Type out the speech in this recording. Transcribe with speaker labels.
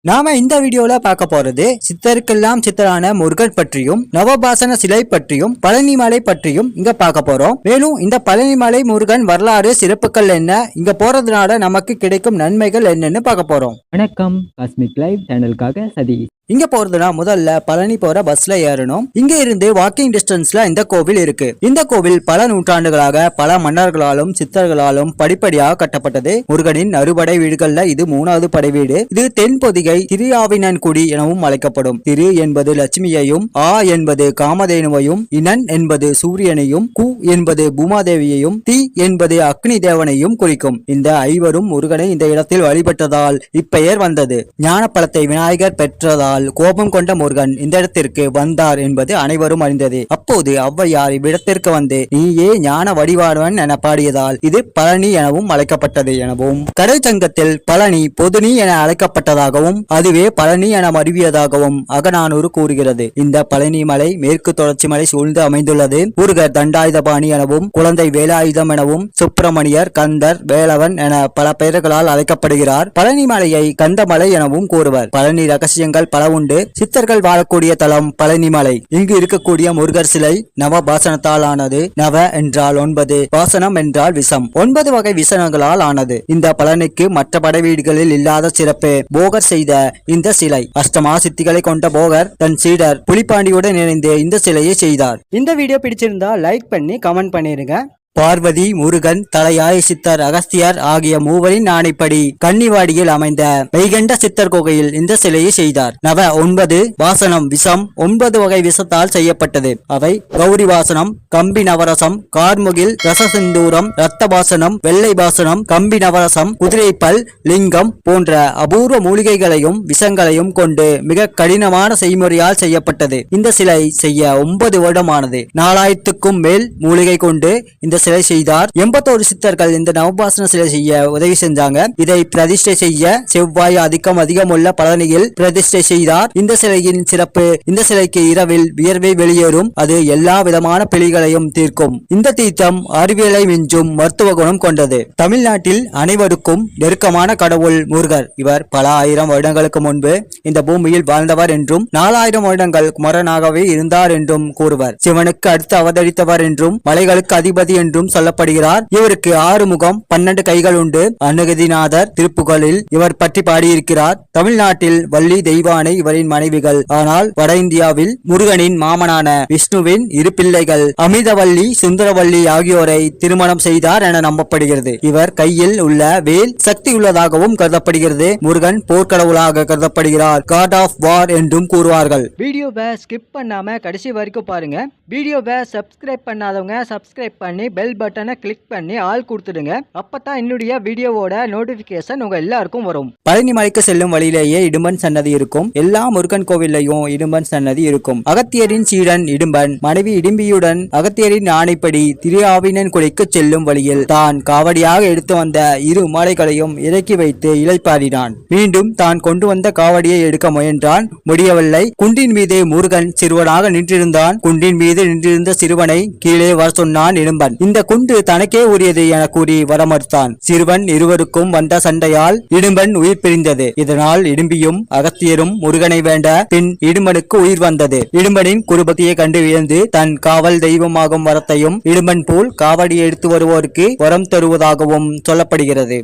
Speaker 1: நாம இந்த வீடியோல பார்க்க போறது சித்தருக்கெல்லாம் சித்தரான முருகன் பற்றியும் நவபாசன சிலை பற்றியும் பழனிமலை பற்றியும் இங்க பார்க்க போறோம். மேலும் இந்த பழனிமலை முருகன் வரலாறு சிறப்புகள் என்ன, இங்க போறதுனால நமக்கு கிடைக்கும் நன்மைகள் என்னன்னு பார்க்க போறோம்.
Speaker 2: வணக்கம், காஸ்மிக் லைவ் சேனலுக்காக சதீஷ்.
Speaker 1: இங்க போறதுனா முதல்ல பழனி போற பஸ்ல ஏறணும். இங்க இருந்து வாக்கிங் டிஸ்டன்ஸ்ல இந்த கோவில் இருக்கு. இந்த கோவில் பல நூற்றாண்டுகளாக பல மன்னர்களாலும் சித்தர்களாலும் படிப்படியாக கட்டப்பட்டது. முருகனின் அறுபடை வீடுகள்ல இது 3வது படை வீடு. இது தென்பொதிகை திருஆவினன்குடி எனவும் அழைக்கப்படும். திரு என்பது லட்சுமியையும், ஆ என்பது காமதேனுவையும், இனன் என்பது சூரியனையும், கு என்பது பூமாதேவியையும், தி என்பது அக்னி தேவனையும் குறிக்கும். இந்த ஐவரும் முருகனை இந்த இடத்தில் வழிபட்டதால் இப்பெயர் வந்தது. ஞான பழத்தை விநாயகர் பெற்றதால் கோபம் கொண்ட முருகன் இந்த இடத்திற்கு வந்தார் என்பது அனைவரும் அறிந்தது. அப்போது ஔவையார் இவ்விடத்திற்கு வந்து நீயே ஞான வடிவானவன் என பாடியதால் இது பழனி எனவும் அழைக்கப்பட்டது எனவும், கடல் சங்கத்தில் பழனி பொதுனி என அழைக்கப்பட்டதாகவும் அதுவே பழனி என மருவியதாகவும் அகநானூறு கூறுகிறது. இந்த பழனி மலை மேற்கு தொடர்ச்சி மலை சூழ்ந்து அமைந்துள்ளது. முருகர் தண்டாயுதபாணி எனவும், குழந்தை வேலாயுதம் எனவும், சுப்பிரமணியர், கந்தர், வேலவன் என பல பெயர்களால் அழைக்கப்படுகிறார். பழனி மலையை கந்தமலை எனவும் கூறுவர். பழனி ரகசியங்கள் பல உண்டு. சித்தர்கள் வாழக்கூடிய தலம் பழனிமலை. இங்கு இருக்கக்கூடிய முருகர் சிலை நவபாசனத்தால் ஆனது. நவ என்றால் 9, பாசனம் என்றால் விஷம். 9 வகை விஷங்களால் ஆனது. இந்த பழனிக்கு மற்ற படை வீடுகளில் இல்லாத சிறப்பு போகர் செய்த இந்த சிலை. அஷ்டமா சித்திகளை கொண்ட போகர் தன் சீடர் புலிப்பாண்டியுடன் இணைந்து இந்த சிலையை செய்தார். இந்த வீடியோ பிடிச்சிருந்தா லைக் பண்ணி கமெண்ட் பண்ணிருங்க. பார்வதி, முருகன், தலையாய சித்தர், அகஸ்தியர் ஆகிய மூவரின் ஆணைப்படி கன்னிவாடியில் அமைந்த மெய்கண்ட சித்தர் கோகையில் இந்த சிலையை செய்தார். நவ 9 வாசனம் விஷம் 9 வகை விஷத்தால் செய்யப்பட்டது. அவை கௌரி வாசனம், கம்பி நவரசம், கார்முகில், ரசசிந்தூரம், ரத்த பாசனம், வெள்ளை பாசனம், கம்பி நவரசம், குதிரைப்பல், லிங்கம் போன்ற அபூர்வ மூலிகைகளையும் விஷங்களையும் கொண்டு மிக கடினமான செய்முறையால் செய்யப்பட்டது. இந்த சிலை செய்ய 9 வருடமானது. 4000க்கும் மேல் மூலிகை கொண்டு இந்த சிலை செய்தார். 81 சித்தர்கள் இந்த நவபாசன சிலை செய்ய உதவி செஞ்சாங்க. இதை பிரதிஷ்டை செய்ய செவ்வாய் அதிகமுள்ள பழனியில் பிரதிஷ்டை செய்தார். இந்த சிலையின் சிறப்பு, இந்த சிலைக்கு இரவில் வியர்வை வெளியேறும். அது எல்லா விதமான பிழைகளையும் தீர்க்கும். இந்த தீர்த்தம் அறிவியலை மிஞ்சும் மருத்துவ குணம் கொண்டது. தமிழ்நாட்டில் அனைவருக்கும் நெருக்கமான கடவுள் முருகர். இவர் பல ஆயிரம் வருடங்களுக்கு முன்பு இந்த பூமியில் வாழ்ந்தவர் என்றும் 4000 வருடங்கள் குமரனாகவே இருந்தார் என்றும் கூறுவர். சிவனுக்கு அடுத்து அவதரித்தவர் என்றும் மலைகளுக்கு அதிபதி என்றும் சொல்லப்படுகிறார். இவருக்கு 6 முகம் 12 கைகள் உண்டு. அனுகதிநாதர் திருப்புகழில் இவர் பற்றி பாடியிருக்கிறார். தமிழ்நாட்டில் வள்ளி, தெய்வானை இவரின் மனைவிகள். ஆனால் வட இந்தியாவில் முருகனின் மாமனான விஷ்ணுவின் 2 பிள்ளைகள் அமிர்தவள்ளி, சுந்தரவள்ளி ஆகியோரை திருமணம் செய்தார் என நம்பப்படுகிறது. இவர் கையில் உள்ள வேல் சக்தி உள்ளதாகவும் கருதப்படுகிறது. முருகன் போர்க்கடவுளாக கருதப்படுகிறார். காட் ஆஃப் வார் என்றும் கூறுவார்கள். வீடியோவை ஸ்கிப் பண்ணாம கடைசி வரைக்கும் பாருங்க. வீடியோவை சப்ஸ்கிரைப் பண்ணாதவங்க சப்ஸ்கிரைப் பண்ணி பெல் பட்டனை கிளிக் பண்ணி ஆல் கொடுத்துடுங்க. அப்பதான் என்னுடைய வீடியோவோட நோட்டிபிகேஷன் உங்க எல்லாருக்கும் வரும். பழனி மலைக்கு செல்லும் வழியிலேயே இடும்பன் சன்னதி இருக்கும். எல்லா முருகன் கோவிலையும் இடும்பன் சன்னதி இருக்கும். அகத்தியரின் சீடன் இடும்பன் மனைவி இடும்பியுடன் அகத்தியரின் ஆணைப்படி திருஆவினன்குடிக்கு செல்லும் வழியில் தான் காவடியாக எடுத்து வந்த 2 மாலைகளையும் இறக்கி வைத்து இளைப்பாறினான். மீண்டும் தான் கொண்டு வந்த காவடியை எடுக்க முயன்றான். முடியவில்லை. குன்றின் மீது முருகன் சிறுவனாக நின்றிருந்தான். குன்றின் மீது நின்றிருந்த சிறுவனை கீழே வர சொன்னான் இடும்பன். இந்த குண்டு தனக்கே உரியது என கூறி வர மறுத்தான். சிறுவன் இருவருக்கும் வந்த சண்டையால் இடும்பன் உயிர் பிரிந்தது. இதனால் இடும்பியும் அகத்தியரும் முருகனை வேண்ட பின் இடும்பனுக்கு உயிர் வந்தது. இடும்பனின் குருபக்தியை கண்டு வியந்து தன் காவல் தெய்வமாகும் வரத்தையும் இடும்பன் போல் காவடி எடுத்து வருவோருக்கு வரம் தருவதாகவும் சொல்லப்படுகிறது.